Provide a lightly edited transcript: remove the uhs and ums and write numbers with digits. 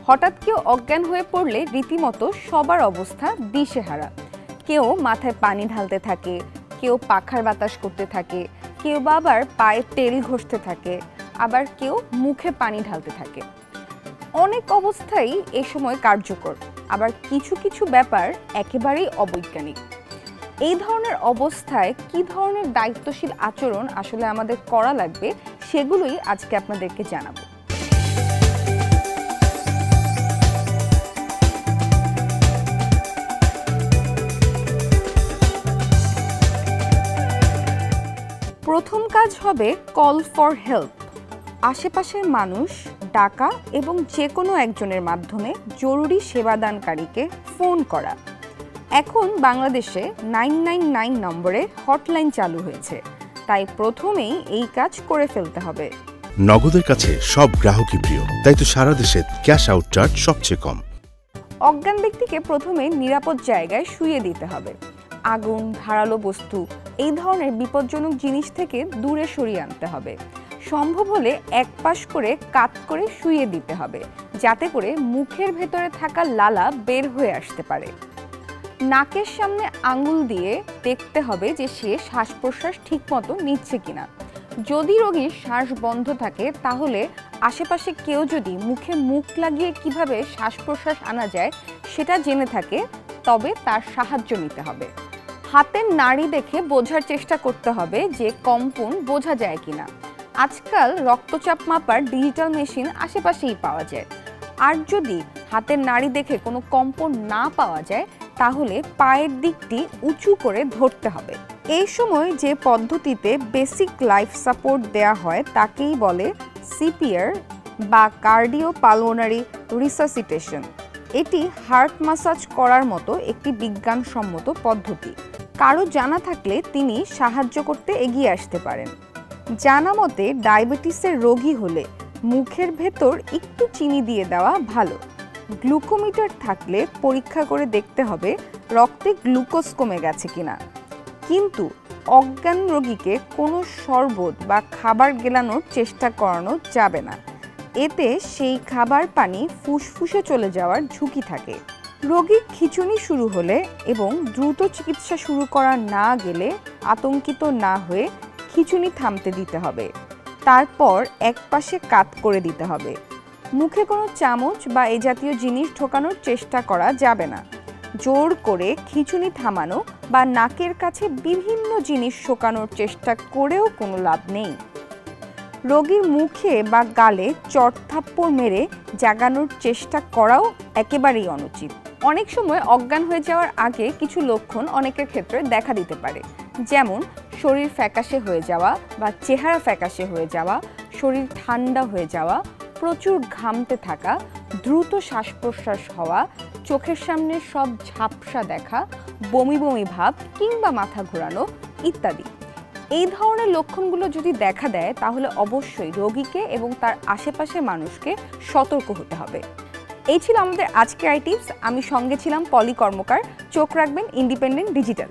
হঠাৎ কেউ অজ্ঞান হয়ে পড়লে রীতিমতো সবার অবস্থা দিশেহারা। কেউ মাথায় পানি ঢালতে থাকে, কেউ পাখার বাতাস করতে থাকে, কেউ বা আবার পায়ে তেল ঘষতে থাকে, আবার কেউ মুখে পানি ঢালতে থাকে। অনেক অবস্থাই এ সময় কার্যকর, আবার কিছু কিছু ব্যাপার একেবারেই অবৈজ্ঞানিক। এই ধরনের অবস্থায় কি ধরনের দায়িত্বশীল আচরণ আসলে আমাদের করা লাগবে সেগুলোই আজকে আপনাদেরকে জানাবো। প্রথম কাজ হবে কল ফর হেল্প। আশেপাশের মানুষ ডাকা এবং যে কোনো একজনের মাধ্যমে জরুরি সেবাদানকারীকে ফোন করা। এখন বাংলাদেশে 999 নম্বরে হটলাইন চালু হয়েছে, তাই প্রথমেই এই কাজ করে ফেলতে হবে। নগদের কাছে সব গ্রাহকই প্রিয়, তাই তো সারা দেশে ক্যাশ আউট চার্জ সবচেয়ে কম। অজ্ঞান ব্যক্তিকে প্রথমে নিরাপদ জায়গায় শুইয়ে দিতে হবে। আগুন, ধারালো বস্তু এই ধরনের বিপজ্জনক জিনিস থেকে দূরে সরিয়ে আনতে হবে। সম্ভব হলে এক পাশ করে কাত করে শুইয়ে দিতে হবে, যাতে করে মুখের ভেতরে থাকা লালা বের হয়ে আসতে পারে। নাকের সামনে আঙুল দিয়ে দেখতে হবে যে সে শ্বাস প্রশ্বাস ঠিকমতো নিচ্ছে কিনা। যদি রোগীর শ্বাস বন্ধ থাকে তাহলে আশেপাশে কেউ যদি মুখে মুখ লাগিয়ে কিভাবে শ্বাস প্রশ্বাস আনা যায় সেটা জেনে থাকে তবে তার সাহায্য নিতে হবে। হাতের নাড়ি দেখে বোঝার চেষ্টা করতে হবে যে কম্পন বোঝা যায় কিনা। আজকাল রক্তচাপ মাপার ডিজিটাল মেশিন আশেপাশেই পাওয়া যায়। আর যদি হাতের নাড়ি দেখে কোনো কম্পন না পাওয়া যায় তাহলে পায়ের দিকটি উঁচু করে ধরতে হবে। এই সময় যে পদ্ধতিতে বেসিক লাইফ সাপোর্ট দেয়া হয় তাকেই বলে সিপিআর বা কার্ডিওপালমোনারি রিসাসিটেশন। এটি হার্ট ম্যাসাজ করার মতো একটি বিজ্ঞানসম্মত পদ্ধতি। কারো জানা থাকলে তিনি সাহায্য করতে এগিয়ে আসতে পারেন। জানা মতে ডায়াবেটিসের রোগী হলে মুখের ভেতর একটু চিনি দিয়ে দেওয়া ভালো। গ্লুকোমিটার থাকলে পরীক্ষা করে দেখতে হবে রক্তে গ্লুকোজ কমে গেছে কিনা। কিন্তু অজ্ঞান রোগীকে কোনো শরবত বা খাবার গেলানোর চেষ্টা করানো যাবে না, এতে সেই খাবার পানি ফুসফুসে চলে যাওয়ার ঝুঁকি থাকে। রোগীর খিঁচুনি শুরু হলে এবং দ্রুত চিকিৎসা শুরু করা না গেলে আতঙ্কিত না হয়ে খিঁচুনি থামতে দিতে হবে। তারপর এক পাশে কাত করে দিতে হবে। মুখে কোনো চামচ বা এ জাতীয় জিনিস ঢোকানোর চেষ্টা করা যাবে না। জোর করে খিঁচুনি থামানো বা নাকের কাছে বিভিন্ন জিনিস শোকানোর চেষ্টা করেও কোনো লাভ নেই। রোগীর মুখে বা গালে চড়থাপ্পড় মেরে জাগানোর চেষ্টা করাও একেবারেই অনুচিত। অনেক সময় অজ্ঞান হয়ে যাওয়ার আগে কিছু লক্ষণ অনেকের ক্ষেত্রে দেখা দিতে পারে, যেমন শরীর ফ্যাকাশে হয়ে যাওয়া বা চেহারা ফ্যাকাশে হয়ে যাওয়া, শরীর ঠান্ডা হয়ে যাওয়া, প্রচুর ঘামতে থাকা, দ্রুত শ্বাস প্রশ্বাস হওয়া, চোখের সামনে সব ঝাপসা দেখা, বমি বমি ভাব কিংবা মাথা ঘোরানো ইত্যাদি। এই ধরনের লক্ষণগুলো যদি দেখা দেয় তাহলে অবশ্যই রোগীকে এবং তার আশেপাশের মানুষকে সতর্ক হতে হবে। এই ছিল আমাদের আজকের আই টিপস। আমি সঙ্গে ছিলাম পলি কর্মকার। চোখ রাখবেন ইন্ডিপেন্ডেন্ট ডিজিটাল।